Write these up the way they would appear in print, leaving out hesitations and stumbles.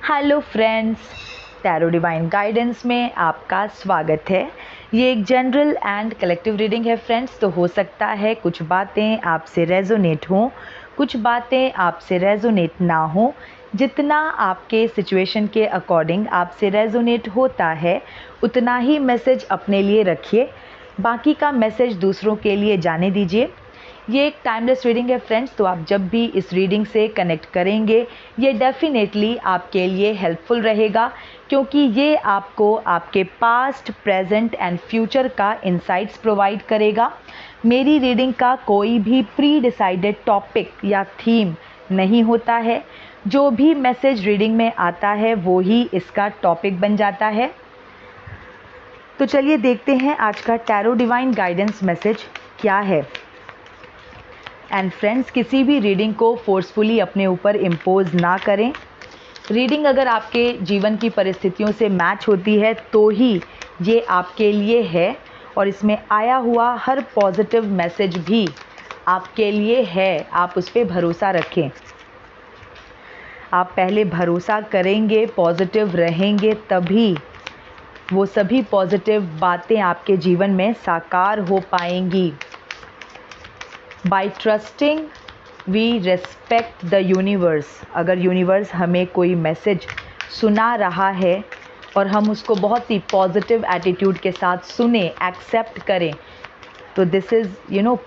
Hello friends, tarot divine guidance में आपका स्वागत है। ये एक जनरल एंड कलेक्टिव रीडिंग है फ्रेंड्स। तो हो सकता है कुछ बातें आपसे रेजोनेट हों, कुछ बातें आपसे रेजोनेट ना हो। जितना आपके सिचुएशन के अकॉर्डिंग आपसे रेजोनेट होता है उतना ही मैसेज अपने लिए रखिए, बाकी का मैसेज दूसरों के लिए जाने दीजिए। ये एक टाइमलेस रीडिंग है फ्रेंड्स, तो आप जब भी इस रीडिंग से कनेक्ट करेंगे ये डेफिनेटली आपके लिए हेल्पफुल रहेगा, क्योंकि ये आपको आपके पास्ट, प्रेजेंट एंड फ्यूचर का इंसाइट्स प्रोवाइड करेगा। मेरी रीडिंग का कोई भी प्री डिसाइडेड टॉपिक या थीम नहीं होता है। जो भी मैसेज रीडिंग में आता है वो ही इसका टॉपिक बन जाता है। तो चलिए देखते हैं आज का टैरो डिवाइन गाइडेंस मैसेज क्या है। एंड फ्रेंड्स, किसी भी रीडिंग को फोर्सफुली अपने ऊपर इम्पोज ना करें। रीडिंग अगर आपके जीवन की परिस्थितियों से मैच होती है तो ही ये आपके लिए है, और इसमें आया हुआ हर पॉजिटिव मैसेज भी आपके लिए है। आप उस पर भरोसा रखें। आप पहले भरोसा करेंगे, पॉजिटिव रहेंगे, तभी वो सभी पॉजिटिव बातें आपके जीवन में साकार हो पाएंगी। By trusting we respect the universe. अगर यूनिवर्स हमें कोई मैसेज सुना रहा है और हम उसको बहुत ही पॉजिटिव एटीट्यूड के साथ सुने, एक्सेप्ट करें, तो this is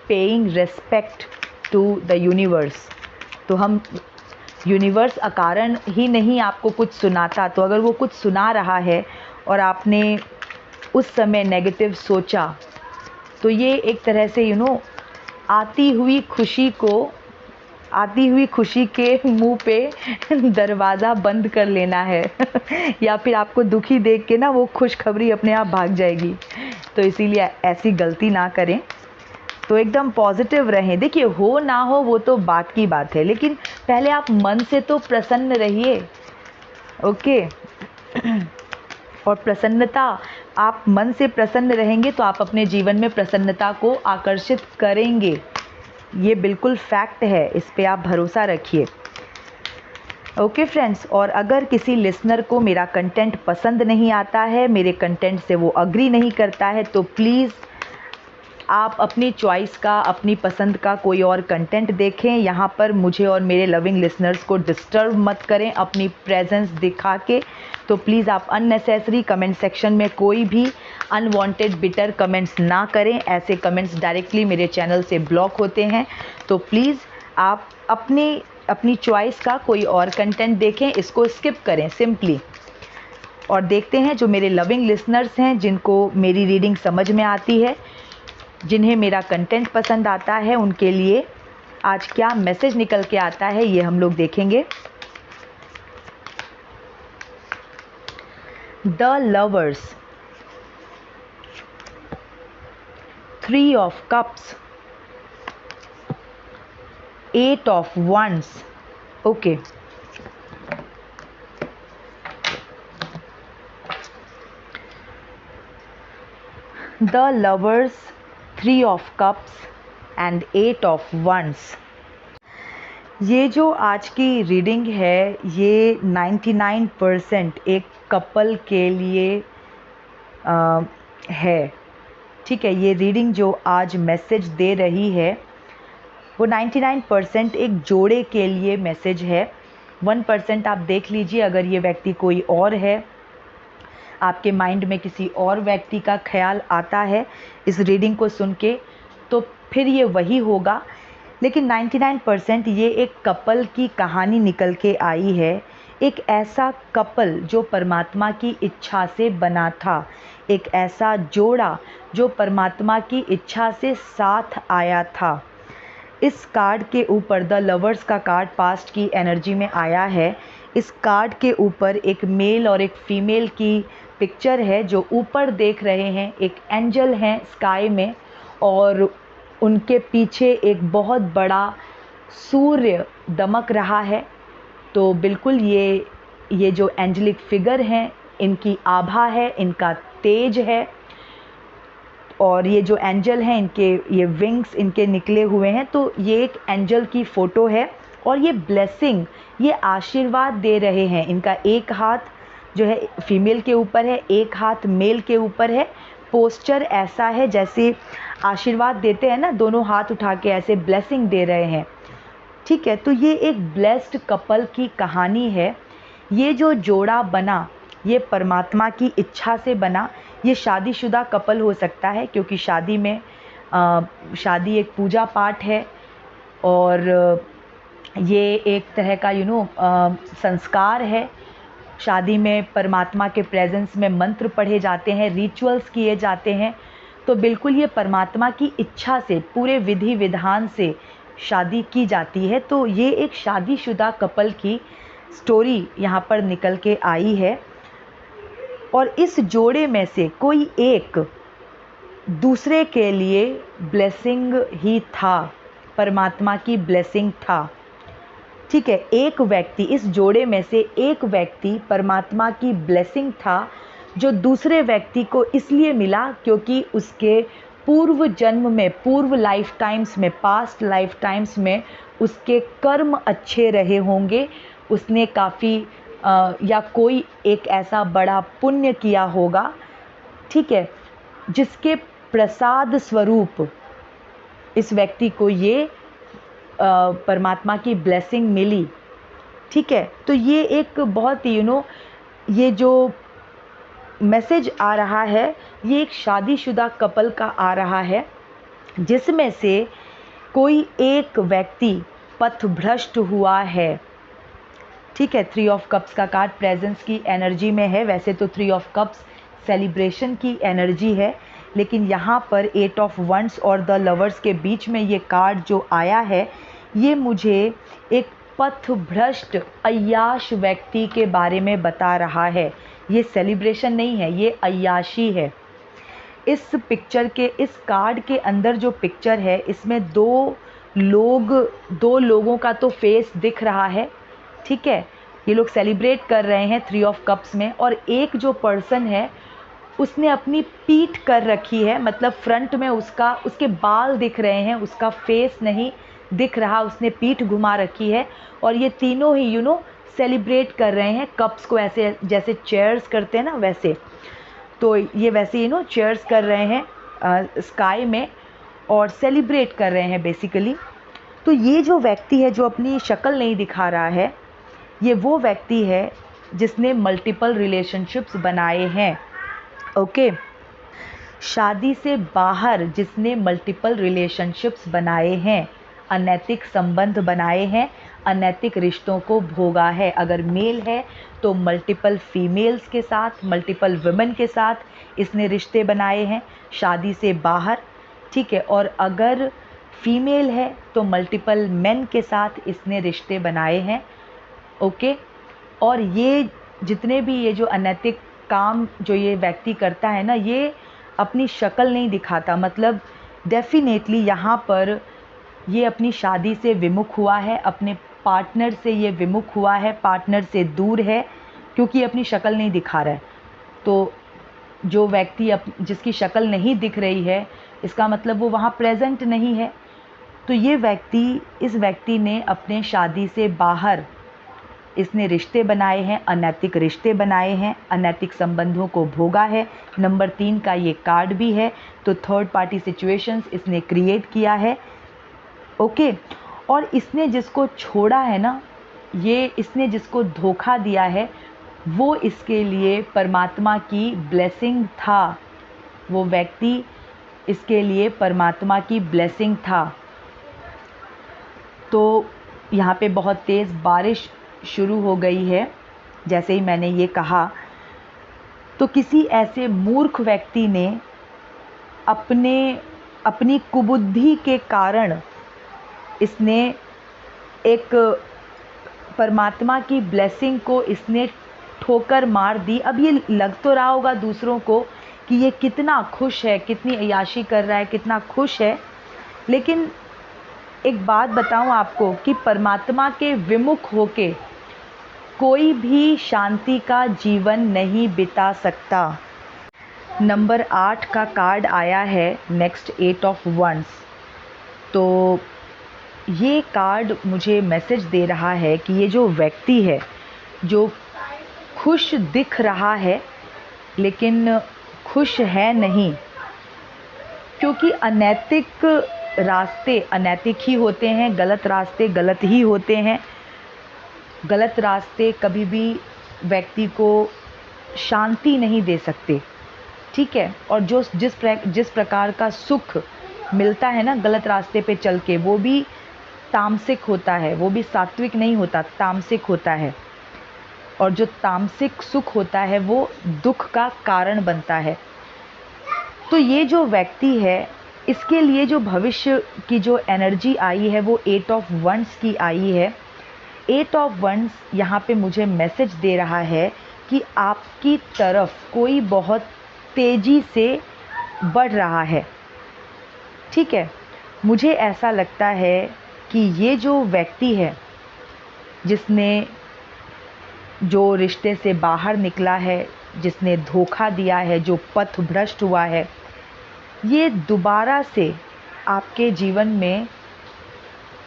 paying respect to the universe. तो हम यूनिवर्स अकारण ही नहीं आपको कुछ सुनाता, तो अगर वो कुछ सुना रहा है और आपने उस समय नेगेटिव सोचा, तो ये एक तरह से आती हुई खुशी के मुंह पे दरवाज़ा बंद कर लेना है या फिर आपको दुखी देख के ना वो खुशखबरी अपने आप भाग जाएगी। तो इसीलिए ऐसी गलती ना करें। तो एकदम पॉजिटिव रहें। देखिए, हो ना हो वो तो बात की बात है, लेकिन पहले आप मन से तो प्रसन्न रहिए। ओके और प्रसन्नता, आप मन से प्रसन्न रहेंगे तो आप अपने जीवन में प्रसन्नता को आकर्षित करेंगे। ये बिल्कुल फैक्ट है, इस पे आप भरोसा रखिए। ओके फ्रेंड्स, और अगर किसी लिसनर को मेरा कंटेंट पसंद नहीं आता है, मेरे कंटेंट से वो अग्री नहीं करता है, तो प्लीज़ आप अपनी चॉइस का, अपनी पसंद का कोई और कंटेंट देखें। यहाँ पर मुझे और मेरे लविंग लिसनर्स को डिस्टर्ब मत करें अपनी प्रेजेंस दिखा के। तो प्लीज़ आप अननेसेसरी कमेंट सेक्शन में कोई भी अनवांटेड बिटर कमेंट्स ना करें। ऐसे कमेंट्स डायरेक्टली मेरे चैनल से ब्लॉक होते हैं। तो प्लीज़ आप अपनी चॉइस का कोई और कंटेंट देखें, इसको स्किप करें सिंपली। और देखते हैं जो मेरे लविंग लिसनर्स हैं, जिनको मेरी रीडिंग समझ में आती है, जिन्हें मेरा कंटेंट पसंद आता है, उनके लिए आज क्या मैसेज निकल के आता है ये हम लोग देखेंगे। The lovers, 3 of cups, 8 of wands. Okay, the lovers, 3 of cups and 8 of wands. ये जो आज की रीडिंग है ये 99% एक कपल के लिए है। ठीक है, ये रीडिंग जो आज मैसेज दे रही है वो 99% एक जोड़े के लिए मैसेज है। 1% आप देख लीजिए, अगर ये व्यक्ति कोई और है, आपके माइंड में किसी और व्यक्ति का ख्याल आता है इस रीडिंग को सुन के, तो फिर ये वही होगा। लेकिन 99% ये एक कपल की कहानी निकल के आई है। एक ऐसा कपल जो परमात्मा की इच्छा से बना था, एक ऐसा जोड़ा जो परमात्मा की इच्छा से साथ आया था। इस कार्ड के ऊपर, द लवर्स का कार्ड पास्ट की एनर्जी में आया है। इस कार्ड के ऊपर एक मेल और एक फीमेल की पिक्चर है जो ऊपर देख रहे हैं। एक एंजल हैं स्काई में, और उनके पीछे एक बहुत बड़ा सूर्य दमक रहा है। तो बिल्कुल ये जो एंजलिक फिगर हैं, इनकी आभा है, इनका तेज है, और ये जो एंजल हैं इनके ये विंग्स इनके निकले हुए हैं। तो ये एक एंजल की फ़ोटो है और ये ब्लेसिंग, ये आशीर्वाद दे रहे हैं। इनका एक हाथ जो है फीमेल के ऊपर है, एक हाथ मेल के ऊपर है। पोस्चर ऐसा है जैसे आशीर्वाद देते हैं ना, दोनों हाथ उठा के ऐसे ब्लेसिंग दे रहे हैं। ठीक है, तो ये एक ब्लेस्ड कपल की कहानी है। ये जो जोड़ा बना ये परमात्मा की इच्छा से बना। ये शादीशुदा कपल हो सकता है, क्योंकि शादी में शादी एक पूजा पाठ है और ये एक तरह का संस्कार है। शादी में परमात्मा के प्रेजेंस में मंत्र पढ़े जाते हैं, रिचुअल्स किए जाते हैं। तो बिल्कुल ये परमात्मा की इच्छा से पूरे विधि विधान से शादी की जाती है। तो ये एक शादीशुदा कपल की स्टोरी यहाँ पर निकल के आई है। और इस जोड़े में से कोई एक दूसरे के लिए ब्लेसिंग ही था, परमात्मा की ब्लेसिंग था। ठीक है, एक व्यक्ति, इस जोड़े में से एक व्यक्ति परमात्मा की ब्लेसिंग था, जो दूसरे व्यक्ति को इसलिए मिला क्योंकि उसके पूर्व जन्म में, पूर्व लाइफ टाइम्स में, पास्ट लाइफ टाइम्स में उसके कर्म अच्छे रहे होंगे। उसने काफ़ी या कोई एक ऐसा बड़ा पुण्य किया होगा, ठीक है, जिसके प्रसाद स्वरूप इस व्यक्ति को ये परमात्मा की ब्लेसिंग मिली। ठीक है, तो ये एक बहुत ही ये जो मैसेज आ रहा है ये एक शादीशुदा कपल का आ रहा है, जिसमें से कोई एक व्यक्ति पथभ्रष्ट हुआ है। ठीक है, 3 ऑफ कप्स का कार्ड प्रेजेंस की एनर्जी में है। वैसे तो 3 ऑफ कप्स सेलिब्रेशन की एनर्जी है, लेकिन यहाँ पर 8 ऑफ वंड्स और द लवर्स के बीच में ये कार्ड जो आया है, ये मुझे एक पथभ्रष्ट अय्याश व्यक्ति के बारे में बता रहा है। ये सेलिब्रेशन नहीं है, ये अय्याशी है। इस पिक्चर के, इस कार्ड के अंदर जो पिक्चर है, इसमें दो लोगों का तो फेस दिख रहा है। ठीक है, ये लोग सेलिब्रेट कर रहे हैं 3 ऑफ कप्स में। और एक जो पर्सन है उसने अपनी पीठ कर रखी है, मतलब फ्रंट में उसके बाल दिख रहे हैं, उसका फेस नहीं दिख रहा, उसने पीठ घुमा रखी है। और ये तीनों ही सेलिब्रेट कर रहे हैं, कप्स को ऐसे जैसे चेयर्स करते हैं ना वैसे। तो ये वैसे चेयर्स कर रहे हैं स्काई में और सेलिब्रेट कर रहे हैं बेसिकली। तो ये जो व्यक्ति है जो अपनी शक्ल नहीं दिखा रहा है, ये वो व्यक्ति है जिसने मल्टीपल रिलेशनशिप्स बनाए हैं। ओके, शादी से बाहर जिसने मल्टीपल रिलेशनशिप्स बनाए हैं, अनैतिक संबंध बनाए हैं, अनैतिक रिश्तों को भोगा है। अगर मेल है तो मल्टीपल फीमेल्स के साथ, मल्टीपल वुमेन के साथ इसने रिश्ते बनाए हैं शादी से बाहर। ठीक है, और अगर फीमेल है तो मल्टीपल मेन के साथ इसने रिश्ते बनाए हैं। ओके, और ये जितने भी ये जो अनैतिक काम जो ये व्यक्ति करता है ना, ये अपनी शक्ल नहीं दिखाता। मतलब डेफिनेटली यहाँ पर ये अपनी शादी से विमुख हुआ है, अपने पार्टनर से ये विमुख हुआ है, पार्टनर से दूर है, क्योंकि अपनी शक्ल नहीं दिखा रहा है। तो जो व्यक्ति जिसकी शक्ल नहीं दिख रही है, इसका मतलब वो वहाँ प्रेजेंट नहीं है। तो ये व्यक्ति, इस व्यक्ति ने अपने शादी से बाहर इसने रिश्ते बनाए हैं, अनैतिक रिश्ते बनाए हैं, अनैतिक संबंधों को भोगा है। नंबर 3 का ये कार्ड भी है। तो थर्ड पार्टी सिचुएशंस इसने क्रिएट किया है। ओके, और इसने जिसको छोड़ा है ना, ये इसने जिसको धोखा दिया है, वो इसके लिए परमात्मा की ब्लेसिंग था। वो व्यक्ति इसके लिए परमात्मा की ब्लेसिंग था। तो यहाँ पे बहुत तेज़ बारिश शुरू हो गई है, जैसे ही मैंने ये कहा। तो किसी ऐसे मूर्ख व्यक्ति ने अपनी कुबुद्धि के कारण इसने एक परमात्मा की ब्लेसिंग को इसने ठोकर मार दी। अब ये लग तो रहा होगा दूसरों को कि ये कितना खुश है, कितनी अय्याशी कर रहा है, कितना खुश है, लेकिन एक बात बताऊं आपको कि परमात्मा के विमुख होके कोई भी शांति का जीवन नहीं बिता सकता। नंबर 8 का कार्ड आया है नेक्स्ट 8 ऑफ वंड्स। तो ये कार्ड मुझे मैसेज दे रहा है कि ये जो व्यक्ति है, जो खुश दिख रहा है लेकिन खुश है नहीं, क्योंकि अनैतिक रास्ते अनैतिक ही होते हैं, गलत रास्ते गलत ही होते हैं। गलत रास्ते कभी भी व्यक्ति को शांति नहीं दे सकते, ठीक है। और जिस प्रकार का सुख मिलता है ना गलत रास्ते पे चल के, वो भी तामसिक होता है, वो भी सात्विक नहीं होता, तामसिक होता है। और जो तामसिक सुख होता है वो दुख का कारण बनता है। तो ये जो व्यक्ति है, इसके लिए जो भविष्य की जो एनर्जी आई है वो 8 ऑफ वंस की आई है। 8 ऑफ वंस यहाँ पे मुझे मैसेज दे रहा है कि आपकी तरफ कोई बहुत तेज़ी से बढ़ रहा है, ठीक है। मुझे ऐसा लगता है कि ये जो व्यक्ति है, जिसने जो रिश्ते से बाहर निकला है, जिसने धोखा दिया है, जो पथ भ्रष्ट हुआ है, ये दोबारा से आपके जीवन में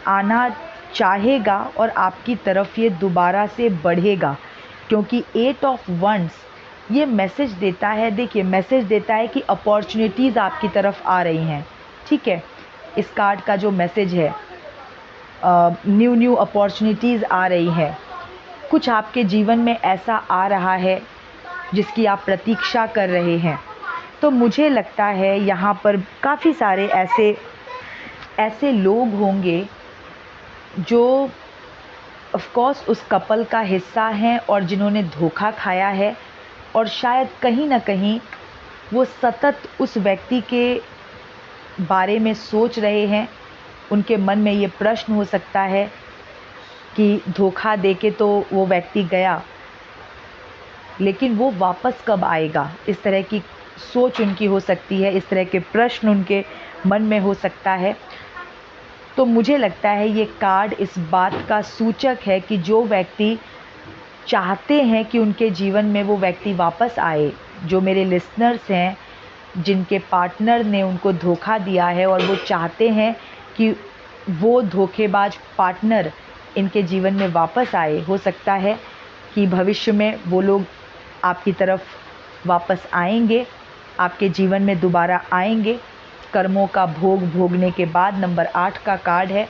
आना चाहेगा और आपकी तरफ ये दोबारा से बढ़ेगा। क्योंकि 8 ऑफ वंस ये मैसेज देता है, देखिए मैसेज देता है कि अपॉर्चुनिटीज़ आपकी तरफ आ रही हैं, ठीक है। इस कार्ड का जो मैसेज है, न्यू अपॉर्चुनिटीज़ आ रही हैं। कुछ आपके जीवन में ऐसा आ रहा है जिसकी आप प्रतीक्षा कर रहे हैं। तो मुझे लगता है यहाँ पर काफ़ी सारे ऐसे लोग होंगे जो ऑफ कोर्स उस कपल का हिस्सा हैं और जिन्होंने धोखा खाया है, और शायद कहीं ना कहीं वो सतत उस व्यक्ति के बारे में सोच रहे हैं। उनके मन में ये प्रश्न हो सकता है कि धोखा देके तो वो व्यक्ति गया, लेकिन वो वापस कब आएगा, इस तरह की सोच उनकी हो सकती है, इस तरह के प्रश्न उनके मन में हो सकता है। तो मुझे लगता है ये कार्ड इस बात का सूचक है कि जो व्यक्ति चाहते हैं कि उनके जीवन में वो व्यक्ति वापस आए, जो मेरे लिसनर्स हैं जिनके पार्टनर ने उनको धोखा दिया है और वो चाहते हैं कि वो धोखेबाज पार्टनर इनके जीवन में वापस आए, हो सकता है कि भविष्य में वो लोग आपकी तरफ वापस आएंगे, आपके जीवन में दोबारा आएंगे कर्मों का भोग भोगने के बाद। नंबर 8 का कार्ड है,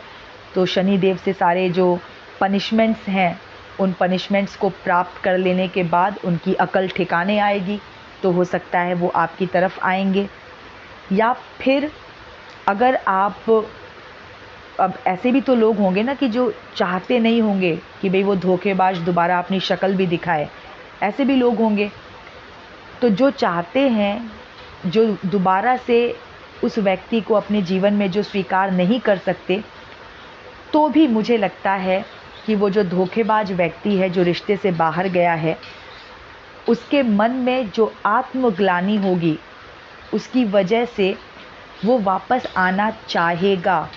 तो शनिदेव से सारे जो पनिशमेंट्स हैं, उन पनिशमेंट्स को प्राप्त कर लेने के बाद उनकी अकल ठिकाने आएगी, तो हो सकता है वो आपकी तरफ आएंगे। या फिर अगर आप, अब ऐसे भी तो लोग होंगे ना कि जो चाहते नहीं होंगे कि भाई वो धोखेबाज दोबारा अपनी शक्ल भी दिखाए, ऐसे भी लोग होंगे। तो जो चाहते हैं, जो दोबारा से उस व्यक्ति को अपने जीवन में जो स्वीकार नहीं कर सकते, तो भी मुझे लगता है कि वो जो धोखेबाज व्यक्ति है, जो रिश्ते से बाहर गया है, उसके मन में जो आत्मग्लानि होगी, उसकी वजह से वो वापस आना चाहेगा।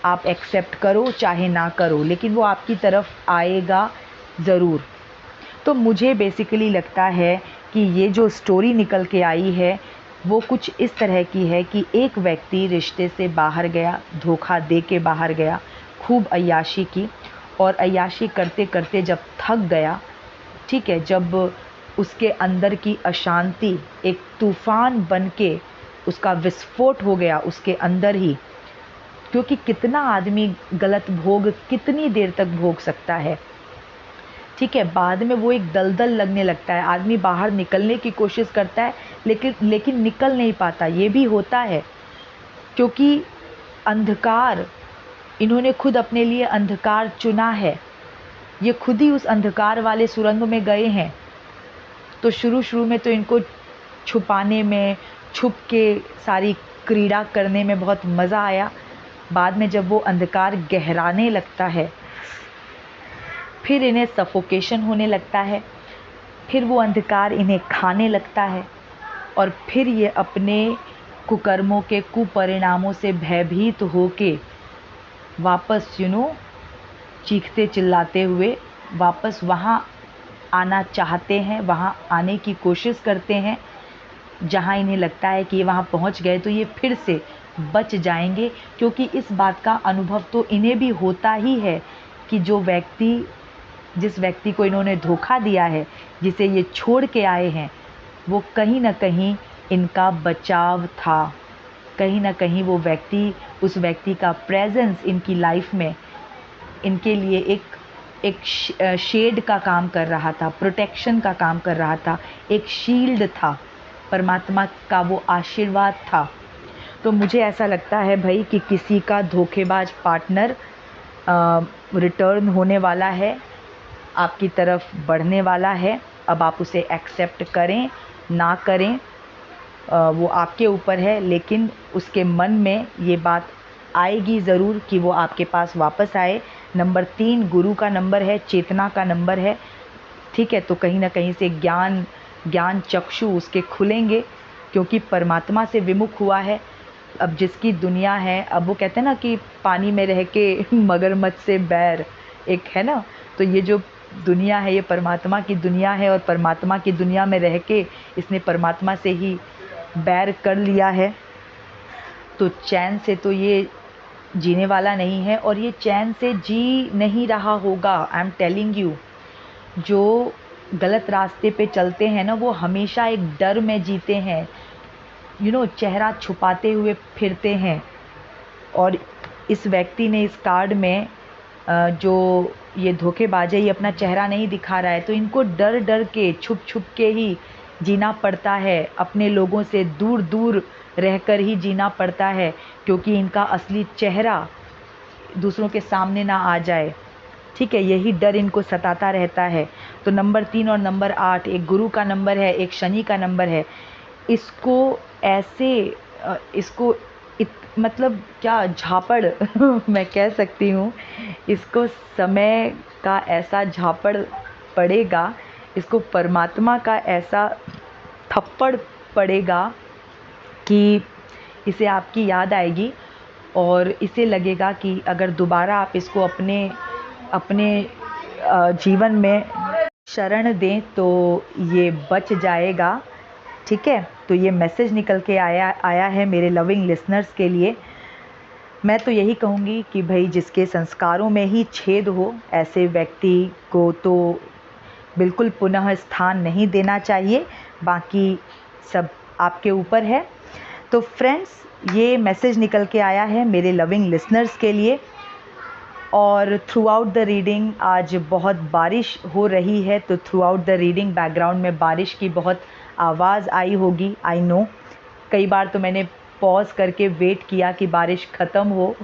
आप एक्सेप्ट करो चाहे ना करो, लेकिन वो आपकी तरफ आएगा ज़रूर। तो मुझे बेसिकली लगता है कि ये जो स्टोरी निकल के आई है वो कुछ इस तरह की है कि एक व्यक्ति रिश्ते से बाहर गया, धोखा दे के बाहर गया, खूब अय्याशी की, और अय्याशी करते करते जब थक गया, ठीक है, जब उसके अंदर की अशांति एक तूफ़ान बन के उसका विस्फोट हो गया उसके अंदर ही, क्योंकि कितना आदमी गलत भोग कितनी देर तक भोग सकता है, ठीक है। बाद में वो एक दलदल लगने लगता है, आदमी बाहर निकलने की कोशिश करता है लेकिन निकल नहीं पाता। ये भी होता है क्योंकि अंधकार, इन्होंने खुद अपने लिए अंधकार चुना है, ये खुद ही उस अंधकार वाले सुरंग में गए हैं। तो शुरू में तो इनको छुपाने में, छुप के सारी क्रीड़ा करने में बहुत मज़ा आया। बाद में जब वो अंधकार गहराने लगता है, फिर इन्हें सफोकेशन होने लगता है, फिर वो अंधकार इन्हें खाने लगता है, और फिर ये अपने कुकर्मों के कुपरिणामों से भयभीत होके वापस चीखते चिल्लाते हुए वापस वहाँ आना चाहते हैं, वहाँ आने की कोशिश करते हैं। जहाँ इन्हें लगता है कि ये वहाँ पहुँच गए, तो ये फिर से बच जाएंगे, क्योंकि इस बात का अनुभव तो इन्हें भी होता ही है कि जिस व्यक्ति को इन्होंने धोखा दिया है, जिसे ये छोड़ के आए हैं, वो कहीं ना कहीं इनका बचाव था। कहीं ना कहीं उस व्यक्ति का प्रेजेंस इनकी लाइफ में इनके लिए एक शेड का काम कर रहा था, प्रोटेक्शन का काम कर रहा था, एक शील्ड था, परमात्मा का वो आशीर्वाद था। तो मुझे ऐसा लगता है भाई कि किसी का धोखेबाज पार्टनर रिटर्न होने वाला है, आपकी तरफ बढ़ने वाला है। अब आप उसे एक्सेप्ट करें ना करें वो आपके ऊपर है, लेकिन उसके मन में ये बात आएगी ज़रूर कि वो आपके पास वापस आए। नंबर 3 गुरु का नंबर है, चेतना का नंबर है, ठीक है। तो कहीं ना कहीं से ज्ञान चक्षु उसके खुलेंगे, क्योंकि परमात्मा से विमुख हुआ है। अब जिसकी दुनिया है, अब वो कहते हैं ना कि पानी में रह के मगरमच्छ से बैर, एक है ना, तो ये जो दुनिया है ये परमात्मा की दुनिया है, और परमात्मा की दुनिया में रह के इसने परमात्मा से ही बैर कर लिया है। तो चैन से तो ये जीने वाला नहीं है, और ये चैन से जी नहीं रहा होगा। आई एम टेलिंग यू, जो गलत रास्ते पे चलते हैं ना, वो हमेशा एक डर में जीते हैं, चेहरा छुपाते हुए फिरते हैं। और इस व्यक्ति ने इस कार्ड में जो ये धोखेबाज है, ये अपना चेहरा नहीं दिखा रहा है, तो इनको डर डर के छुप छुप के ही जीना पड़ता है, अपने लोगों से दूर दूर रहकर ही जीना पड़ता है, क्योंकि इनका असली चेहरा दूसरों के सामने ना आ जाए, ठीक है। यही डर इनको सताता रहता है। तो नंबर 3 और नंबर 8 एक गुरु का नंबर है, एक शनि का नंबर है। इसको मतलब क्या झापड़ मैं कह सकती हूँ, इसको समय का ऐसा झापड़ पड़ेगा, इसको परमात्मा का ऐसा थप्पड़ पड़ेगा कि इसे आपकी याद आएगी, और इसे लगेगा कि अगर दोबारा आप इसको अपने जीवन में शरण दें तो ये बच जाएगा, ठीक है। तो ये मैसेज निकल के आया है मेरे लविंग लिसनर्स के लिए। मैं तो यही कहूँगी कि भाई जिसके संस्कारों में ही छेद हो, ऐसे व्यक्ति को तो बिल्कुल पुनः स्थान नहीं देना चाहिए, बाकी सब आपके ऊपर है। तो फ्रेंड्स, ये मैसेज निकल के आया है मेरे लविंग लिसनर्स के लिए। और थ्रू आउट द रीडिंग आज बहुत बारिश हो रही है, तो through out the reading background में बारिश की बहुत आवाज़ आई होगी, आई नो। कई बार तो मैंने पॉज करके वेट किया कि बारिश ख़त्म हो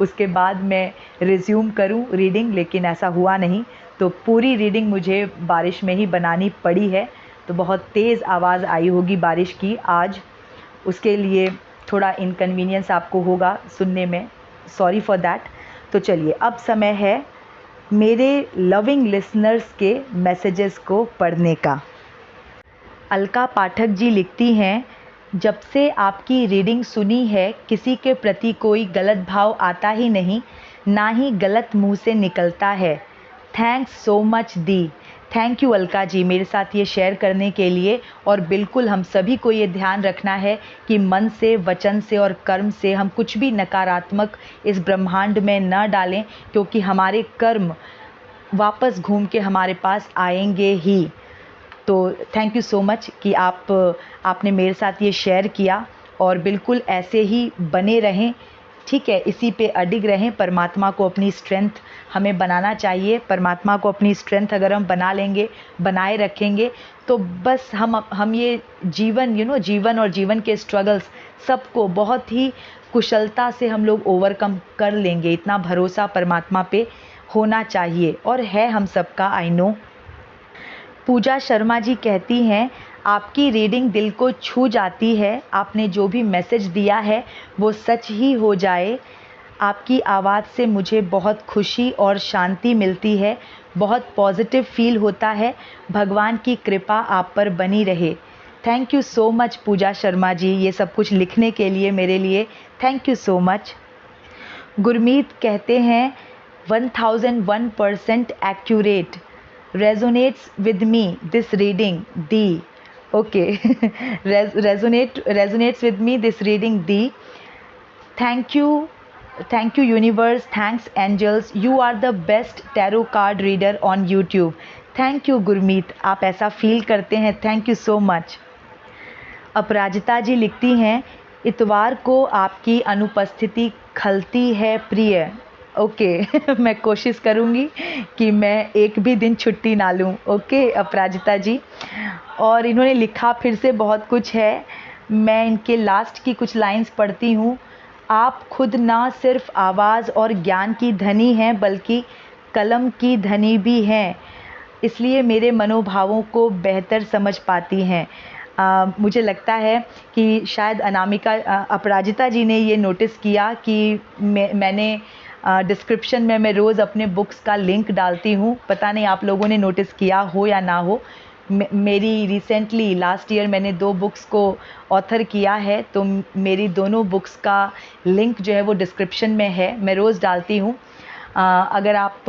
उसके बाद मैं रिज्यूम करूं रीडिंग, लेकिन ऐसा हुआ नहीं। तो पूरी रीडिंग मुझे बारिश में ही बनानी पड़ी है। तो बहुत तेज़ आवाज़ आई होगी बारिश की आज, उसके लिए थोड़ा इनकन्वीनियंस आपको होगा सुनने में, सॉरी फॉर दैट। तो चलिए, अब समय है मेरे लविंग लिसनर्स के मैसेजेस को पढ़ने का। अलका पाठक जी लिखती हैं, जब से आपकी रीडिंग सुनी है किसी के प्रति कोई गलत भाव आता ही नहीं, ना ही गलत मुंह से निकलता है। थैंक्स सो मच दी। थैंक यू अलका जी मेरे साथ ये शेयर करने के लिए। और बिल्कुल हम सभी को ये ध्यान रखना है कि मन से, वचन से और कर्म से हम कुछ भी नकारात्मक इस ब्रह्मांड में न डालें, क्योंकि हमारे कर्म वापस घूम के हमारे पास आएंगे ही। तो थैंक यू सो मच कि आपने मेरे साथ ये शेयर किया, और बिल्कुल ऐसे ही बने रहें, ठीक है, इसी पे अडिग रहें। परमात्मा को अपनी स्ट्रेंथ हमें बनाना चाहिए। परमात्मा को अपनी स्ट्रेंथ अगर हम बना लेंगे, बनाए रखेंगे, तो बस हम ये जीवन जीवन और जीवन के स्ट्रगल्स सबको बहुत ही कुशलता से हम लोग ओवरकम कर लेंगे। इतना भरोसा परमात्मा पे होना चाहिए, और है हम सबका, आई नो। पूजा शर्मा जी कहती हैं, आपकी रीडिंग दिल को छू जाती है। आपने जो भी मैसेज दिया है वो सच ही हो जाए। आपकी आवाज़ से मुझे बहुत खुशी और शांति मिलती है, बहुत पॉजिटिव फील होता है। भगवान की कृपा आप पर बनी रहे। थैंक यू सो मच पूजा शर्मा जी, ये सब कुछ लिखने के लिए मेरे लिए thank you so much. Gurmeet कहते हैं, 1001% accurate, resonates with me this reading the okay resonates with me this reading the thank you universe, thanks angels, you are the best tarot card reader on YouTube. Thank you Gurmeet, आप ऐसा feel करते हैं, thank you so much. Aparajita ji लिखती हैं, इतवार को आपकी अनुपस्थिति खलती है प्रिय। ओके मैं कोशिश करूँगी कि मैं एक भी दिन छुट्टी ना लूँ। ओके अपराजिता जी। और इन्होंने लिखा फिर से बहुत कुछ है, मैं इनके लास्ट की कुछ लाइंस पढ़ती हूँ। आप खुद ना सिर्फ आवाज़ और ज्ञान की धनी हैं बल्कि कलम की धनी भी हैं, इसलिए मेरे मनोभावों को बेहतर समझ पाती हैं। मुझे लगता है कि शायद अनामिका अपराजिता जी ने ये नोटिस किया कि मैंने डिस्क्रिप्शन में मैं रोज़ अपने बुक्स का लिंक डालती हूँ। पता नहीं आप लोगों ने नोटिस किया हो या ना हो। मेरी रिसेंटली लास्ट ईयर मैंने 2 बुक्स को ऑथर किया है, तो मेरी दोनों बुक्स का लिंक जो है वो डिस्क्रिप्शन में है, मैं रोज़ डालती हूँ। अगर आप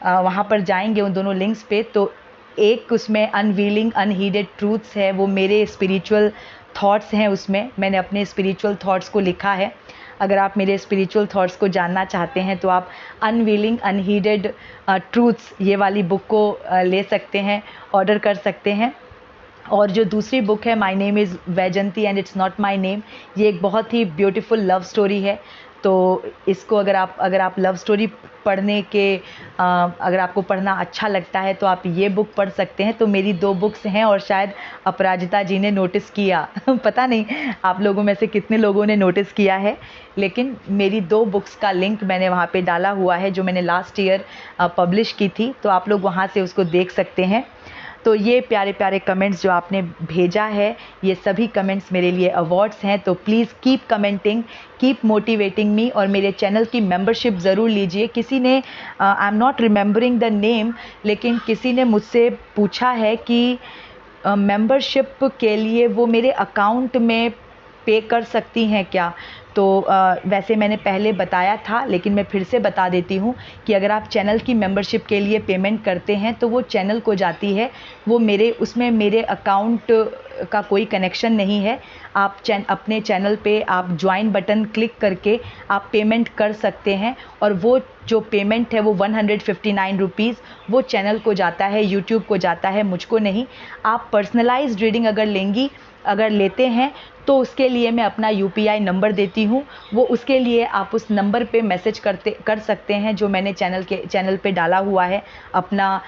वहाँ पर जाएंगे उन दोनों लिंक्स पे, तो एक उसमें अनवीलिंग अनहीडेड ट्रूथ्स है, वो मेरे स्पिरिचुअल थॉट्स हैं, उसमें मैंने अपने स्पिरिचुअल थॉट्स को लिखा है। अगर आप मेरे स्पिरिचुअल थॉट्स को जानना चाहते हैं तो आप अनवीलिंग अनहीडेड ट्रूथ्स ये वाली बुक को ले सकते हैं, ऑर्डर कर सकते हैं। और जो दूसरी बुक है, my name is Vaijanti and it's not my name, ये एक बहुत ही ब्यूटीफुल लव स्टोरी है। तो इसको अगर आप लव स्टोरी पढ़ने के अगर आपको पढ़ना अच्छा लगता है तो आप ये बुक पढ़ सकते हैं। तो मेरी 2 बुक्स हैं और शायद अपराजिता जी ने नोटिस किया पता नहीं आप लोगों में से कितने लोगों ने नोटिस किया है, लेकिन मेरी 2 बुक्स का लिंक मैंने वहाँ पे डाला हुआ है जो मैंने लास्ट ईयर पब्लिश की थी, तो आप लोग वहाँ से उसको देख सकते हैं। तो ये प्यारे प्यारे कमेंट्स जो आपने भेजा है, ये सभी कमेंट्स मेरे लिए अवार्ड्स हैं। तो please keep commenting, keep motivating me, और मेरे चैनल की मेंबरशिप ज़रूर लीजिए। किसी ने I am not remembering the name, लेकिन किसी ने मुझसे पूछा है कि मेंबरशिप के लिए वो मेरे अकाउंट में पे कर सकती हैं क्या। तो वैसे मैंने पहले बताया था, लेकिन मैं फिर से बता देती हूँ कि अगर आप चैनल की मेंबरशिप के लिए पेमेंट करते हैं तो वो चैनल को जाती है, वो उसमें मेरे अकाउंट का कोई कनेक्शन नहीं है। आप अपने चैनल पे आप ज्वाइन बटन क्लिक करके आप पेमेंट कर सकते हैं, और वो जो पेमेंट है वो 159 रुपीज़ वो चैनल को जाता है, यूट्यूब को जाता है, मुझको नहीं। आप पर्सनलाइज्ड रीडिंग अगर लेते हैं तो उसके लिए मैं अपना UPI नंबर देती हूँ, वो उसके लिए आप उस नंबर पे मैसेज कर सकते हैं जो मैंने चैनल पे डाला हुआ है। अपना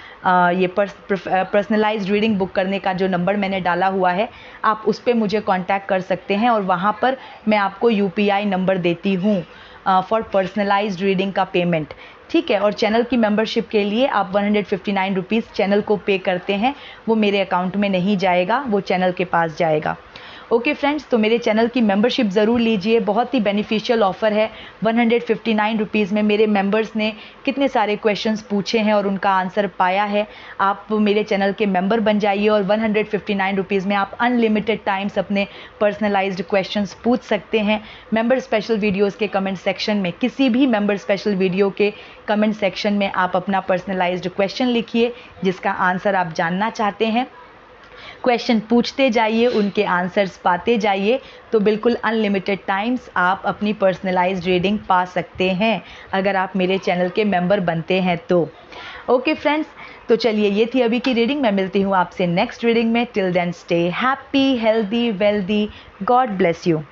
ये पर्सनलाइज्ड रीडिंग बुक करने का जो नंबर मैंने डाला हुआ है, आप उस पर मुझे कांटेक्ट कर सकते हैं, और वहाँ पर मैं आपको UPI नंबर देती हूँ फॉर पर्सनलाइज्ड रीडिंग का पेमेंट। ठीक है। और चैनल की मेंबरशिप के लिए आप 159 रुपीज़ चैनल को पे करते हैं, वो मेरे अकाउंट में नहीं जाएगा, वो चैनल के पास जाएगा। ओके फ्रेंड्स, तो मेरे चैनल की मेंबरशिप ज़रूर लीजिए, बहुत ही बेनिफिशियल ऑफ़र है। 159 रुपीज़ में मेरे मेंबर्स ने कितने सारे क्वेश्चंस पूछे हैं और उनका आंसर पाया है। आप मेरे चैनल के मेंबर बन जाइए और 159 रुपीज़ में आप अनलिमिटेड टाइम्स अपने पर्सनलाइज्ड क्वेश्चंस पूछ सकते हैं। मेंबर स्पेशल वीडियोज़ के कमेंट सेक्शन में, किसी भी मेंबर स्पेशल वीडियो के कमेंट सेक्शन में आप अपना पर्सनलाइज्ड क्वेश्चन लिखिए जिसका आंसर आप जानना चाहते हैं। क्वेश्चन पूछते जाइए, उनके आंसर्स पाते जाइए, तो बिल्कुल अनलिमिटेड टाइम्स आप अपनी पर्सनलाइज्ड रीडिंग पा सकते हैं अगर आप मेरे चैनल के मेंबर बनते हैं तो। ओके फ्रेंड्स, तो चलिए ये थी अभी की रीडिंग। मैं मिलती हूँ आपसे नेक्स्ट रीडिंग में। Till then stay happy, healthy, wealthy. God bless you.